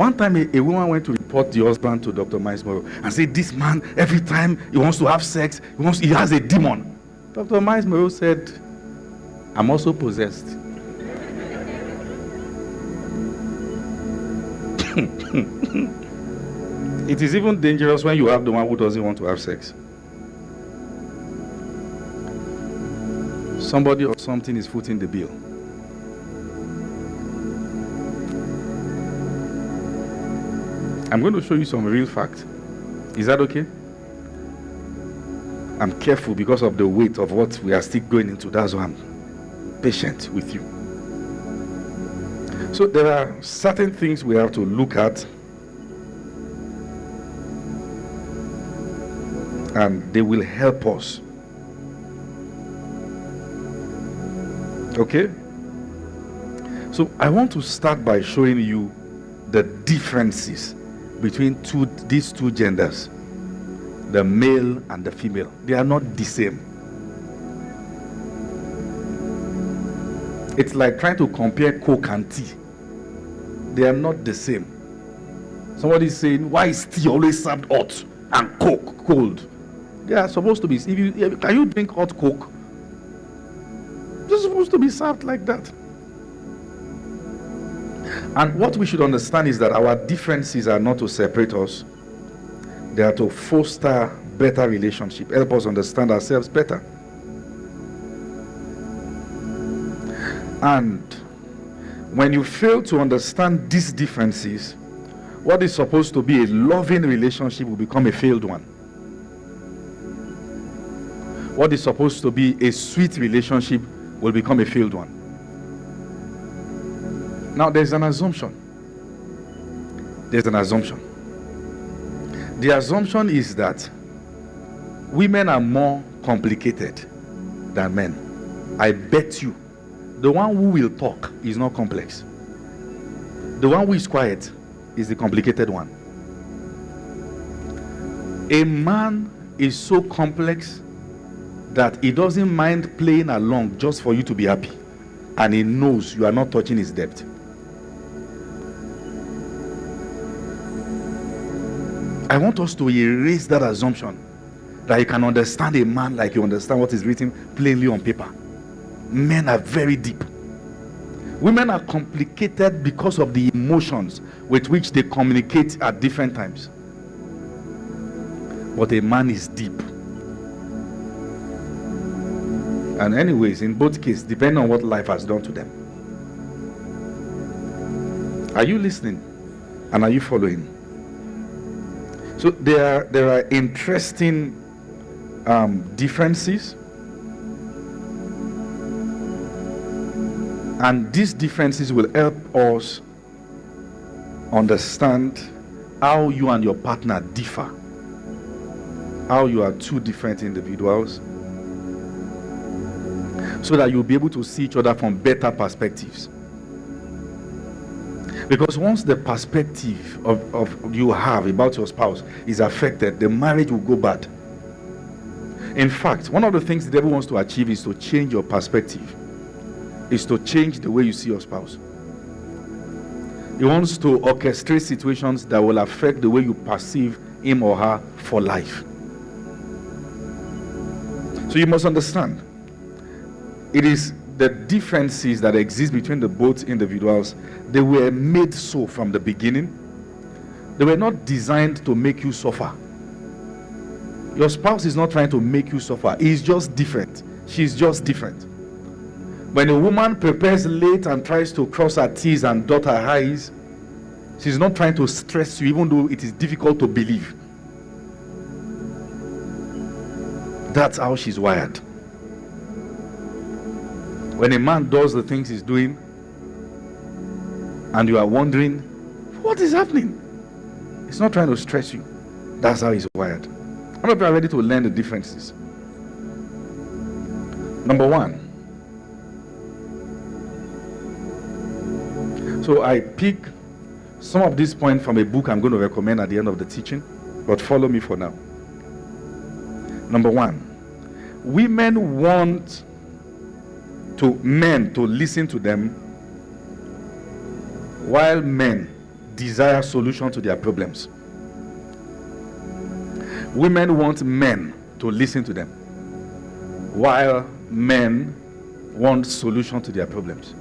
One time a woman went to report the husband to Dr. Miles Morrow and said, this man, every time he wants to have sex, he has a demon. Dr. Miles Morrow said, I'm also possessed. It is even dangerous when you have the one who doesn't want to have sex. Somebody or something is footing the bill. I'm going to show you some real facts. Is that okay? I'm careful because of the weight of what we are still going into. That's why I'm patient with you. So there are certain things we have to look at, and they will help us. Okay? So I want to start by showing you the differences between these two genders, the male and the female. They are not the same. It's like trying to compare Coke and tea. They are not the same. Somebody is saying, why is tea always served hot and Coke cold? They are supposed to be. Can you drink hot Coke? They're supposed to be served like that. And what we should understand is that our differences are not to separate us. They are to foster better relationship, help us understand ourselves better. And when you fail to understand these differences, what is supposed to be a loving relationship will become a failed one. What is supposed to be a sweet relationship will become a failed one. Now, there's an assumption. There's an assumption. The assumption is that women are more complicated than men. I bet you, the one who will talk is not complex. The one who is quiet is the complicated one. A man is so complex that he doesn't mind playing along just for you to be happy. And he knows you are not touching his depth. I want us to erase that assumption that you can understand a man like you understand what is written plainly on paper. Men are very deep. Women are complicated because of the emotions with which they communicate at different times. But a man is deep. And anyways, in both cases, depending on what life has done to them. Are you listening? And are you following? So there are interesting differences, and these differences will help us understand how you and your partner differ, how you are two different individuals, so that you'll be able to see each other from better perspectives. Because once the perspective of you have about your spouse is affected, the marriage will go bad. In fact, one of the things the devil wants to achieve is to change your perspective, is to change the way you see your spouse. He wants to orchestrate situations that will affect the way you perceive him or her for life. So you must understand, it is the differences that exist between the both individuals. They were made so from the beginning. They were not designed to make you suffer. Your spouse is not trying to make you suffer. He's just different. She's just different. When a woman prepares late and tries to cross her T's and dot her I's, she's not trying to stress you, even though it is difficult to believe. That's how she's wired. When a man does the things he's doing and you are wondering, what is happening? He's not trying to stress you. That's how he's wired. How many people are ready to learn the differences? Number one. So I pick some of these points from a book I'm going to recommend at the end of the teaching, but follow me for now. Number one, women want men to listen to them, while men desire solution to their problems. Women want men to listen to them, while men want solution to their problems.